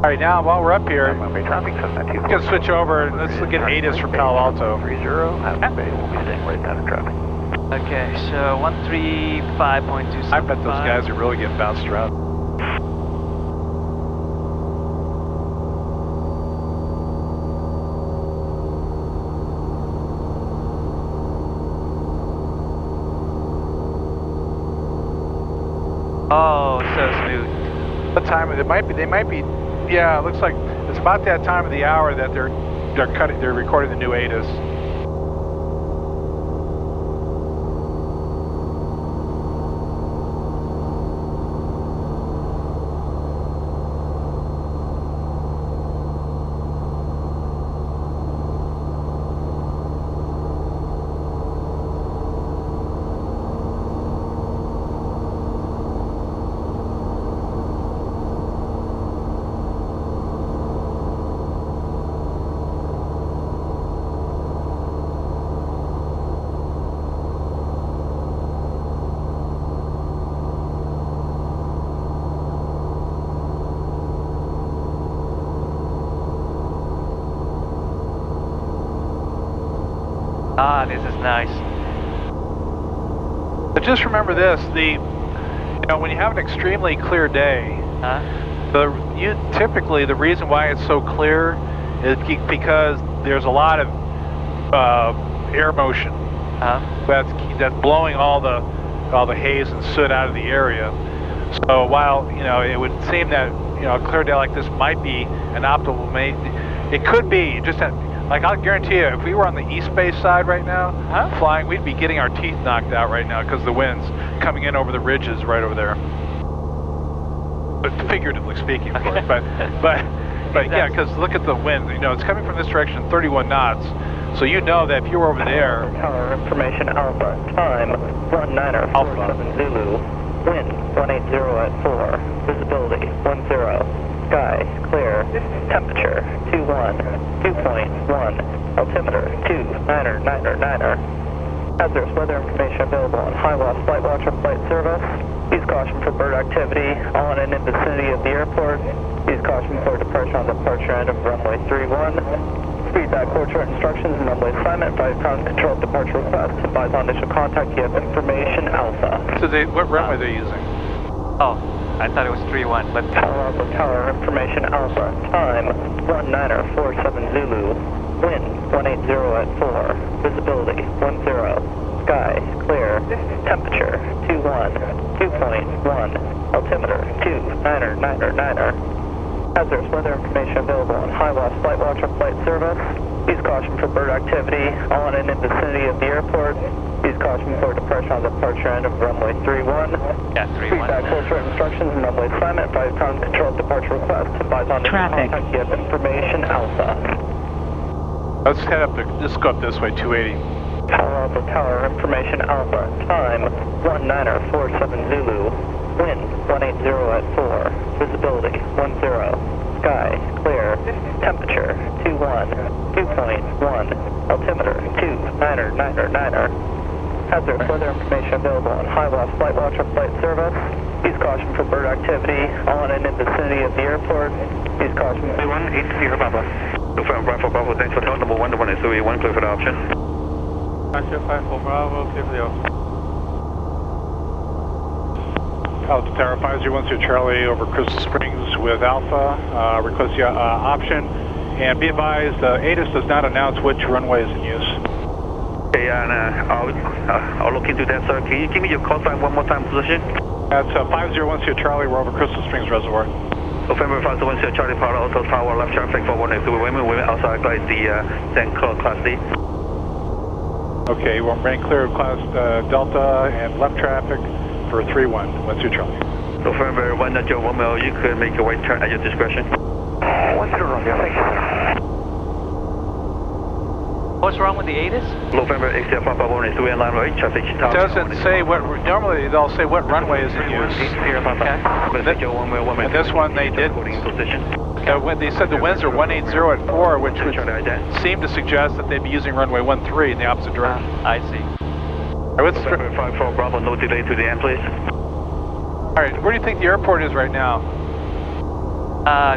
All right, now while we're up here, we're going to switch over and let's look at ATIS for Palo Alto. 30, have space, we'll be staying right down in traffic. Okay, so 135.275. I bet those guys are really getting bounced around. Oh, so smooth. What time? It might be. They might be. Yeah, it looks like it's about that time of the hour that they're recording the new ATIS. Ah, this is nice. But just remember this: when you have an extremely clear day, typically the reason why it's so clear is because there's a lot of air motion that's blowing all the haze and soot out of the area. So while it would seem that a clear day like this might be an optimal it could be just that. Like, I'll guarantee you, if we were on the east base side right now, flying, we'd be getting our teeth knocked out right now because the wind's coming in over the ridges right over there. But figuratively speaking, of course. But yeah, because look at the wind. It's coming from this direction, 31 knots. So you know that if you were over there. Tower information Alpha. Time 1947 Zulu. Wind 180 at 4. Visibility 10. Sky clear. Temperature 21. 2.1. Altimeter 29er. Hazardous weather information available on high loss flight watch or flight service. Use caution for bird activity on and in vicinity of the airport. Use caution for departure on departure end of runway 31. Feedback short instructions and runway assignment. 5 ground control departure request. Advise on initial contact. You have information Alpha. So what runway are they using? Oh, I thought it was 3-1, but Palo Alto Tower information Alpha. Time 1947 Zulu. Wind 180 at 4. Visibility 10. Sky clear. Temperature 21. 2.1. Altimeter 29er. Hazardous weather information available on high loss flight watch or flight service. Use caution for bird activity on and in vicinity of the airport. Use caution for departure on departure end of runway 31. yeah, 3-1. Feedback short instructions and runway assignment. 5 ground control departure request. Advise on Traffic. contact. You have information Alpha. Let's go up this way, 280. Palo Alto Tower information Alpha. Time 1947 Zulu. Wind 180 at 4. Visibility 10. Sky clear. Temperature 21. 2.1. Altimeter 29er. Hazardous weather information available on high loss flight watch or flight service. Use caution for bird activity on and in vicinity of the airport. Use caution. 180 Papa. Confirm Bravo, thanks for number 1 to 1 is 1, clear for the option. CFI for Bravo, clear for the option. Alpha Tower 501 Charlie over Crystal Springs with Alpha. Request the option. And be advised, ATIS does not announce which runway is in use. Okay, and I'll look into that, sir. Can you give me your call sign one more time, position? That's 501 Charlie, we're over Crystal Springs Reservoir. November 501 Charlie, Palo Alto Tower, left traffic for 180. Women outside by the St. Class D. Okay, we're running clear of Class Delta and left traffic for 3-1. What's your Charlie? November 1 at your 1 mile, you could make a right turn at your discretion. 10 Romeo, thank you, sir. what's wrong with the ATIS? November XF Papa 1 is 2 and line right, traffic. It doesn't say what, normally they'll say what runway is in use. And this one they did. They said the winds are 180 at 4, which would seem to suggest that they'd be using runway 13 in the opposite direction. I see. November 54 Bravo, no delay to the end, please. All right, where do you think the airport is right now?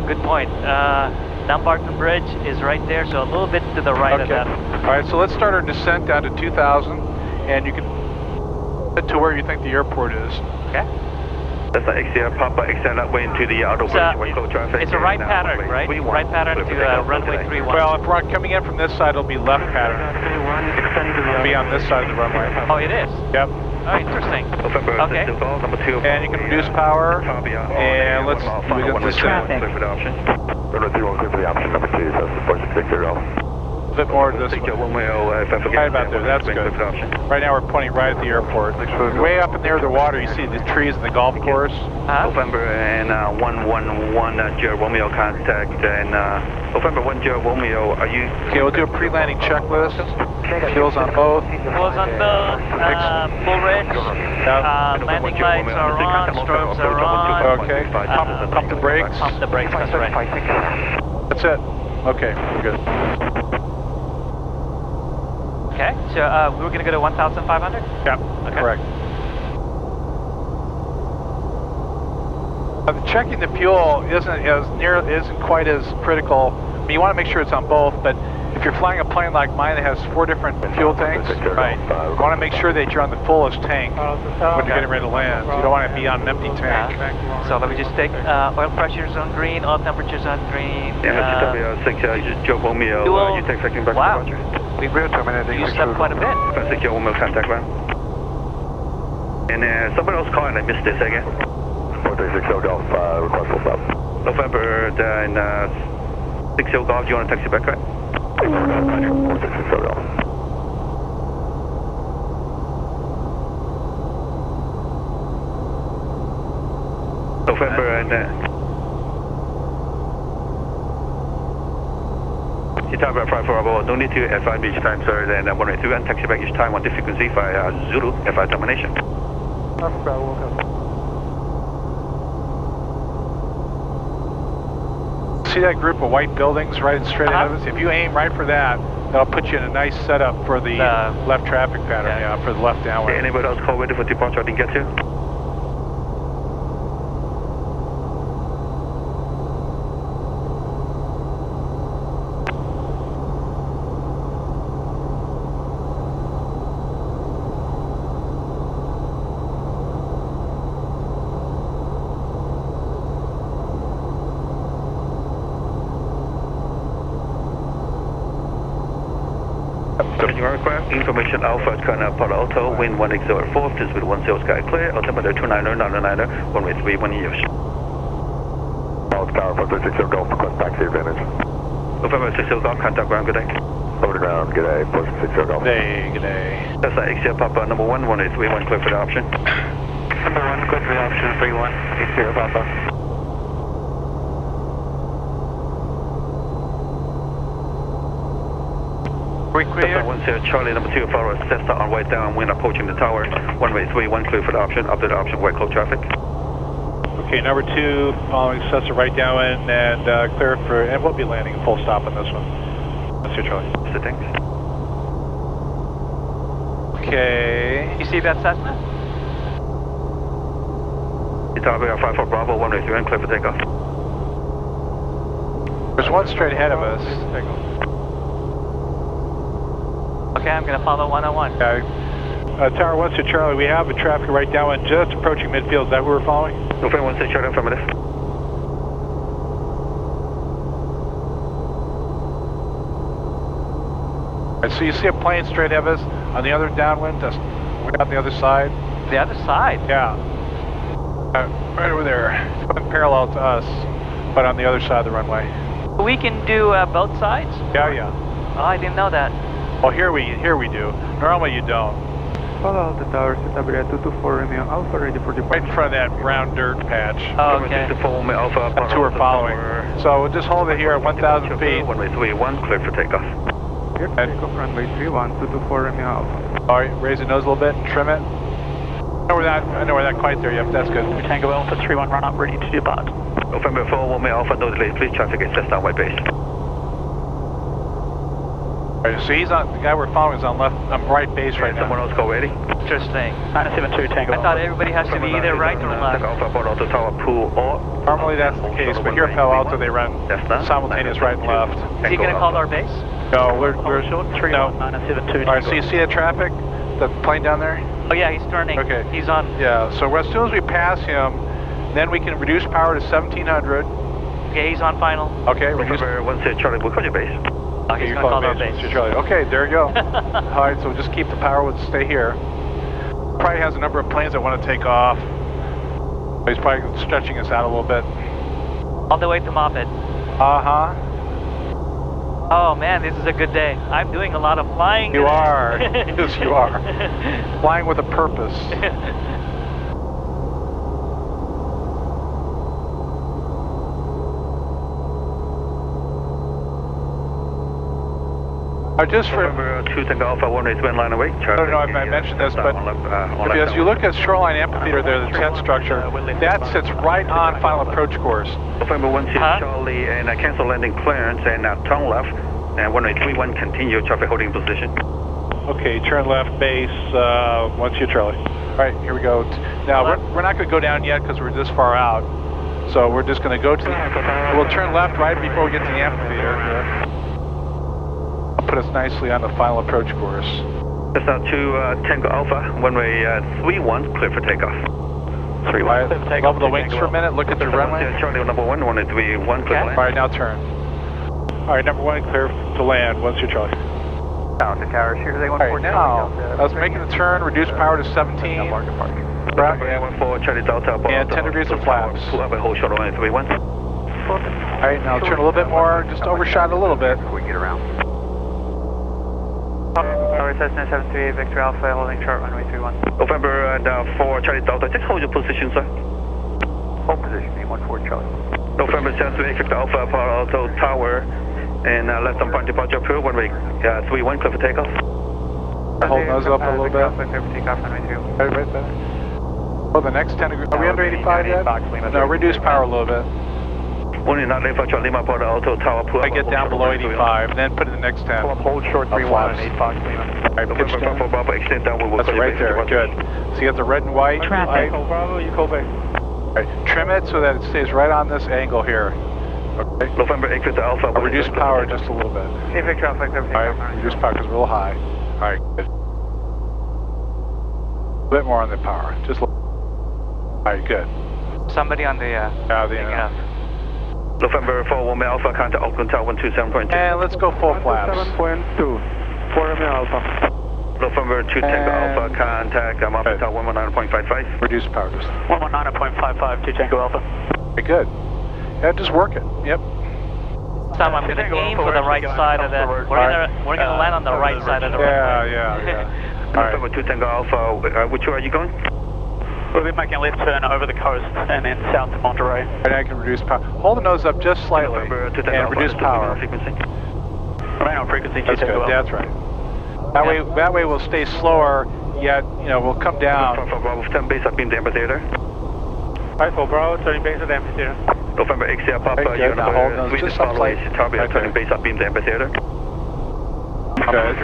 Good point. Dumbarton Bridge is right there, so a little bit to the right of that. All right, so let's start our descent down to 2,000, and you can get to where you think the airport is. Okay. That's the XCR Papa extend that way into the outer bridge where close traffic. It's a right pattern, right? Right pattern to runway 31. Well, if we're coming in from this side, it'll be left pattern. It'll be on this side of the runway. Oh, it is? Yep. Oh, interesting. Okay. And you can reduce power, and let's do this traffic. Runway 31 clear for the option number 2, so that's 4660. a bit more to this way. Right about there, that's good. Right now we're pointing right at the airport. Way up in there, the water, you see the trees and the golf course. November and 111 Romeo contact, and November 10 Romeo, are you... Okay, we'll do a pre-landing checklist. Fuels on both. Fuels on both, full range. Landing lights are on, strobes are on. Okay, pump the brakes. Pump the brakes, that's right. That's it. Okay, we're good. Okay, so we're going to go to 1,500? Yeah, okay. Correct. Checking the fuel isn't quite as critical. I mean, you want to make sure it's on both, but if you're flying a plane like mine that has 4 different fuel tanks, right, you want to make sure that you're on the fullest tank when you're getting ready to land. So you don't want to be on an empty tank. So let me just take oil pressure's on green, oil temperature's on green. Joe Romeo, you take second back. Wow, we used up quite a bit. Joe Romeo contact ground. And somebody else calling, I missed this again. 4360 Golf, request full stop. November, then 60 Golf, do you want to taxi back, right? 4660 Golf. November and you talk about 540, don't need to FIB each time, sir, then 182 and taxi back each time on the frequency via Zulu, FI termination. See that group of white buildings right straight ahead of us? If you aim right for that, that'll put you in a nice setup for the left traffic pattern, for the left downwind. Anybody else call ready for departure I didn't get to? Information Alpha, current Palo Alto, wind 180 at 4, this with 10 sky clear, altimeter 290, runway 31 years. Palo Alto Tower, 4360 Golf, request taxi Advantage. November 60 Golf, contact ground, good day. Over to ground, good day, 4660 Golf. Good day. That's XCR Papa, number 1, 181, clear for the option. Number 1, clear for the option, 31, XCR Papa. We clear. Charlie number 2, follow Cessna on way down, wind approaching the tower, runway 31, clear for the option, up to the option, way close traffic. Okay, number 2, following Cessna right downwind and clear for, and we'll be landing full stop on this one. That's your Charlie. Sitting. Okay. You see that Cessna? Italia 54 Bravo, runway 31, clear for takeoff. There's one straight ahead of us. Okay, I'm going to follow 101. Tower 16 Charlie, we have a traffic right downwind just approaching midfield. Is that who we're following? November 16 Charlie, affirmative. Right, so you see a plane straight ahead of us on the other downwind, just way on the other side? The other side? Yeah. Right over there. Going parallel to us, but on the other side of the runway. We can do both sides? Yeah. Oh, I didn't know that. Well, here we do. Normally you don't. Palo Alto Tower, Cessna 224 Romeo Alpha, ready for departure. Right in front of that brown dirt patch. Oh, okay. That's who we're following. So we'll just hold it here at 1,000 feet. Runway 31, clear for takeoff. Here, takeoff runway 31, 224 Romeo Alpha. All right, raise the nose a little bit and trim it. I know we're not quite there yet, but that's good. Tango Alpha 31, run up, ready to depart. November 4, Romeo Alpha, no delay, please traffic at Cessna white base. Right, so he's on, the guy we're following is on right base right now. Someone else go ready. Interesting. 972 Tango. I thought everybody has to be either right or left. Alpha Palo Alto Tower pool or. Normally that's the case, but here at Palo Alto they run simultaneous right and left. Is he going to call our base? No, we're short. no. 31972. Alright, so you see the traffic? The plane down there? Oh yeah, he's turning. Okay. He's on. Yeah, so as soon as we pass him, then we can reduce power to 1700. Okay, he's on final. Okay, reduce. Once Charlie, we'll call your base. Oh, he's going to call our base. Charlie. Okay, there you go. Alright, so just keep the power, we'll stay here. Probably has a number of planes that want to take off. He's probably stretching us out a little bit. All the way to Moffett. Uh-huh. Oh man, this is a good day. I'm doing a lot of flying. You are. Yes, you are. Flying with a purpose. Just for November 2 Tango Alpha 1 is one line away. I don't know if I mentioned this, but as you look at Shoreline Amphitheater there, the tent structure, that sits right on final approach course. November 1 Charlie and cancel landing clearance and turn left. And 1831 continue traffic holding position. Okay, turn left base, 12 Charlie. All right, here we go. Now, we're not going to go down yet because we're this far out. So we're just going to go to we'll turn left right before we get to the amphitheater. Put us nicely on the final approach course. That's now 2 Tango Alpha, runway 31, clear for takeoff. 31. Level the wings for a minute, look at the runway. Charlie number 1, 1831, clear to land. All right, now turn. All right, number 1, clear to land, 12 Charlie. All right, now, I was making the turn, reduce power to 17. And 10 degrees of flaps. Hold short on 131. All right, now turn a little bit more, just overshot a little bit. We get around. Tower Cessna 738 Victor Alpha holding short runway 31. November 4 Charlie Delta, just hold your position, sir. Hold position, 14 Charlie. November 738 Victor Alpha Palo Alto Tower and left on point departure approval, runway 31, clear for takeoff. Hold nose up a little bit. Clear for takeoff, runway 31. Right there. Oh, the next 10 degrees. Are we under 85 yet? No, reduce power a little bit. I get down below 85, and then put in the next 10. Hold short 31 and 8 Fox Lima. Alright, pitch down. That's it right there, good. So you got the red and white. Traffic. Bravo, you call back. Alright, trim it so that it stays right on this angle here. Okay. November 8 Victor Alpha. I'll reduce power just a little bit. Hey, Victor Alpha, Alright, reduce power because we're a little high. Alright, good. A bit more on the power. Just a little. Alright, good. Somebody on the November 4 1 Alpha, contact Oakland Tower 127.2. And let's go full flaps. 7.2. 4 Alpha. November 2 Tango Alpha, contact Alpha Tower 119.55. Reduce power just. 119.55, 2 Tango Alpha. Okay, good. Yeah, just work it. Yep. This time I'm going to aim for the right side of the. We're going to land on the right side of the runway. Yeah. November 2 Tango Alpha, which way are you going? We'll be making a left turn over the coast and then south to Monterey. And I can reduce power. Hold the nose up just slightly and reduce power. Remain on frequency. That's good. That's right. That way we'll stay slower. Yet we'll come down. Bravo 10 base up beam the amphitheater. Alright, for Bravo, turning base at the amphitheater. November XR Papa, you're number 3 just up slightly. Turning base up beam the amphitheater. Good.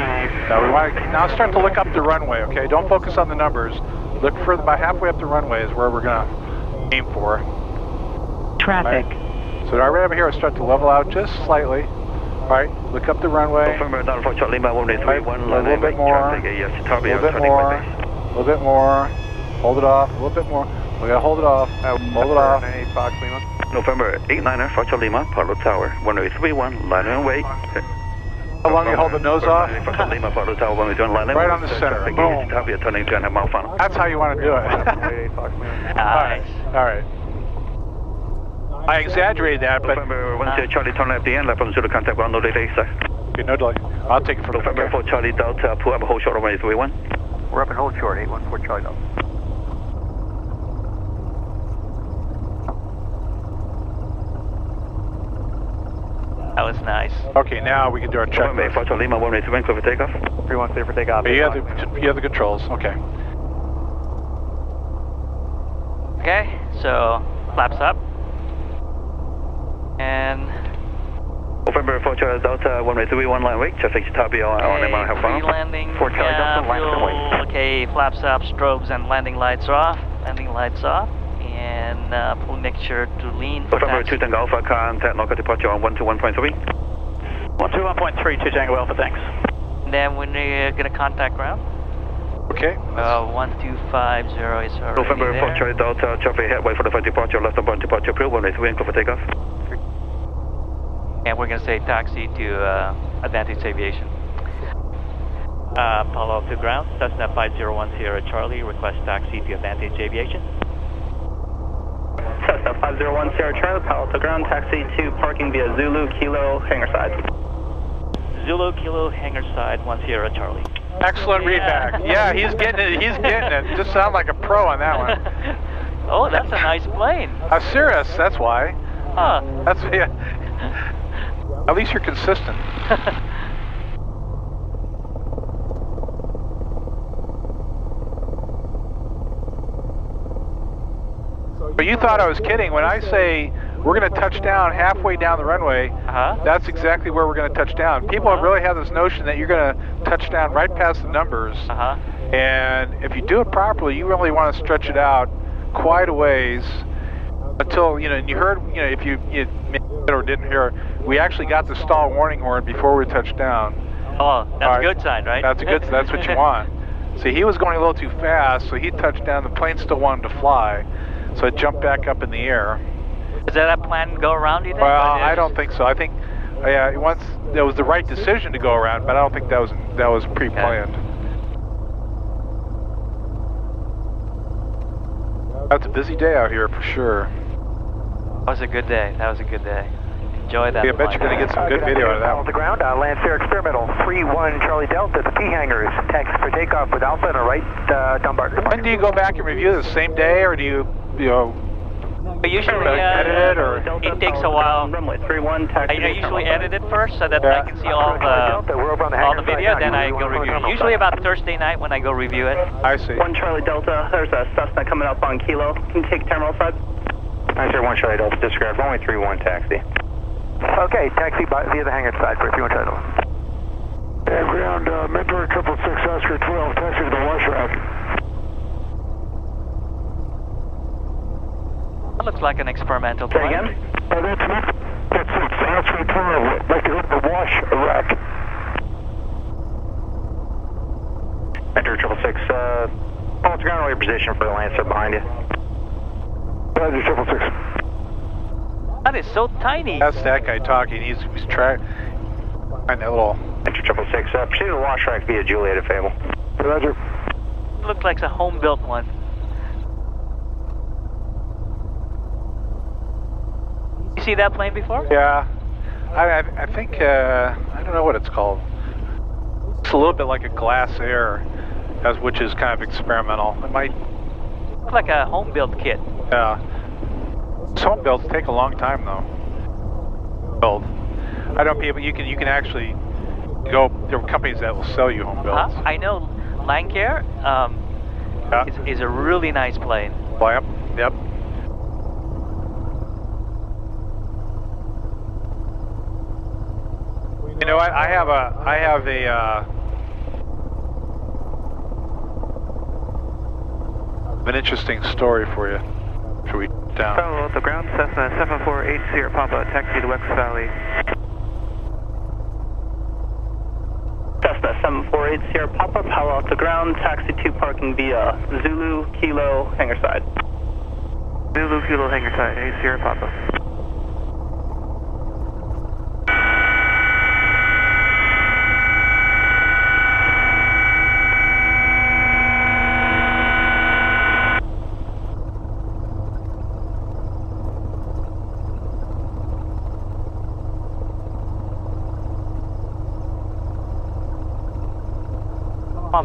Now we want to start to look up the runway. Okay, don't focus on the numbers. Look for about halfway up the runway is where we're going to aim for. Traffic. Right. So right over here, I'll start to level out just slightly. All right, look up the runway. November 9 Charlie Lima 131. A little bit more. A little bit more. A little bit more. Hold it off. A little bit more. We got to hold it off. Hold it off. November 89er for Charlie Lima, Palo Tower 131. Line and wait. How long do you hold the nose off? Right on the center. Boom. That's how you want to do it. Nice. All right. I exaggerated that, but... November 1 Charlie turn left the end, left from zero contact ground, no delay, sir. Okay, no delay. I'll take it from November 4 Charlie Delta, pull up a hold short runway 31. We're up and hold short, 814 Charlie Delta. That was nice. Okay, now we can do our check. November 4 Charlie Lima 181, clear for takeoff. 31 clear for takeoff. Okay, you have the controls, okay. Okay, so flaps up. And November 4 4 Charlie Delta, 131 line wake, traffic to Tabio on the Mount free landing, 4 Charlie Delta, fuel, okay, flaps up, strobes and landing lights are off, and full mixture to lean for November taxi. 2 Tango Alpha, contact local departure on 121.3. 121.3 to Tango Alpha, thanks. And then when we're going to contact ground. Okay. 1250 is already November there. 4 Charlie Delta, traffic headway for the flight departure, left on departure approved, 183 and for takeoff. And we're going to say taxi to Advantage Aviation. Palo Alto ground, Cessna 5010 Charlie, request taxi to Advantage Aviation. Cessna 5010 Charlie, Palo Alto ground, taxi to parking via Zulu Kilo hangar side. Zulu Kilo hangar side 10 Charlie. Excellent readback. Yeah, he's getting it. Just sound like a pro on that one. Oh, that's a nice plane. Cirrus, that's why. Huh. That's, yeah. At least you're consistent. But you thought I was kidding. When I say we're going to touch down halfway down the runway, that's exactly where we're going to touch down. People really have this notion that you're going to touch down right past the numbers. And if you do it properly, you really want to stretch it out quite a ways until, and you heard, if you or didn't hear, we actually got the stall warning horn before we touched down. Oh, that's a good sign, right? That's what you want. See, he was going a little too fast, so he touched down. The plane still wanted to fly, so it jumped back up in the air. Is that a plan to go around, you think? Well, I don't think so. I think, once there was the right decision to go around, but I don't think that was pre-planned. Okay. That's a busy day out here for sure. That was a good day. Enjoy that. Yeah, I bet you're going to get some good video out of that one. On the ground, land fair experimental 31 Charlie Delta, the P hangars, taxi for takeoff with Alpha and a right downbar. When do you go back and review the same day, or do you usually edit it, or it takes a while. Runway 31, taxi. I usually edit it first so that I can see all the video, then I go review it. Usually about Thursday night when I go review it. I see. 1 Charlie Delta, there's a Cessna coming up on Kilo. Can you take terminal side? I sir, 1 Charlie Delta, disregard, runway 31 taxi. Okay, taxi via the hangar side for 31 Charlie Delta. And ground, Mentor 666 Oscar 12, taxi to the wash rack. That looks like an experimental plane. Say again? That's 6 Oscar 12, like to go to the wash rack. Mentor 666, hold ground away position for the Lancer behind you. Roger, 666. That is so tiny. That's that guy talking. He's trying that little. Mentor 666, proceed to the wash rack via Juliet at Fable. Roger. It looks like a home-built one. You see that plane before? Yeah, I think I don't know what it's called. It's a little bit like a Glass Air, which is kind of experimental. It might look like a home-built kit. Yeah. Home builds take a long time though. Build. I know people. You can actually go. There are companies that will sell you home builds. I know. Lancair is a really nice plane. Yep. Yep. You know, I have an interesting story for you. Should we down? Palo Alto ground, Cessna 7480 Sierra Papa, taxi to West Valley. Cessna 748 Sierra Papa, Palo Alto ground, taxi to parking via Zulu Kilo hangar side. Zulu Kilo hangar side, 8 Sierra Papa.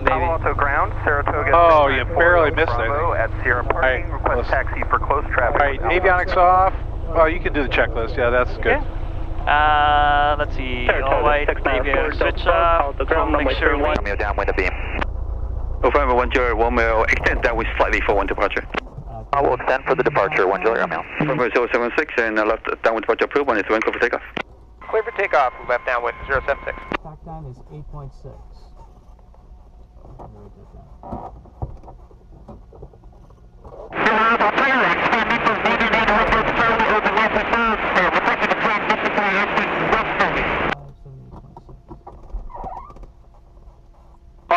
Palo Alto ground, Saratoga. Oh, you barely missed it. At Sierra parking, request taxi for close traffic. All right, avionics off. Well, you can do the checklist. Yeah, that's good. Okay. Let's see. All white, avionics switch off. Make sure we... Romeo downwind of beam. November 10 Romeo, extend downwind slightly for one departure. I will extend for the departure, 10 Romeo. November 076 and left downwind departure approved, 1 is for takeoff. clear for takeoff. We left downwind 076. Tack time is 8.6.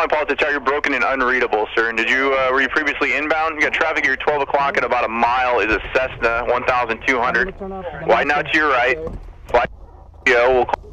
Paul, to tell you're broken and unreadable, sir. And did you, were you previously inbound? You got traffic here 12 o'clock and about a mile is a Cessna 1200. Widen out to your right. Fly KPAO. We'll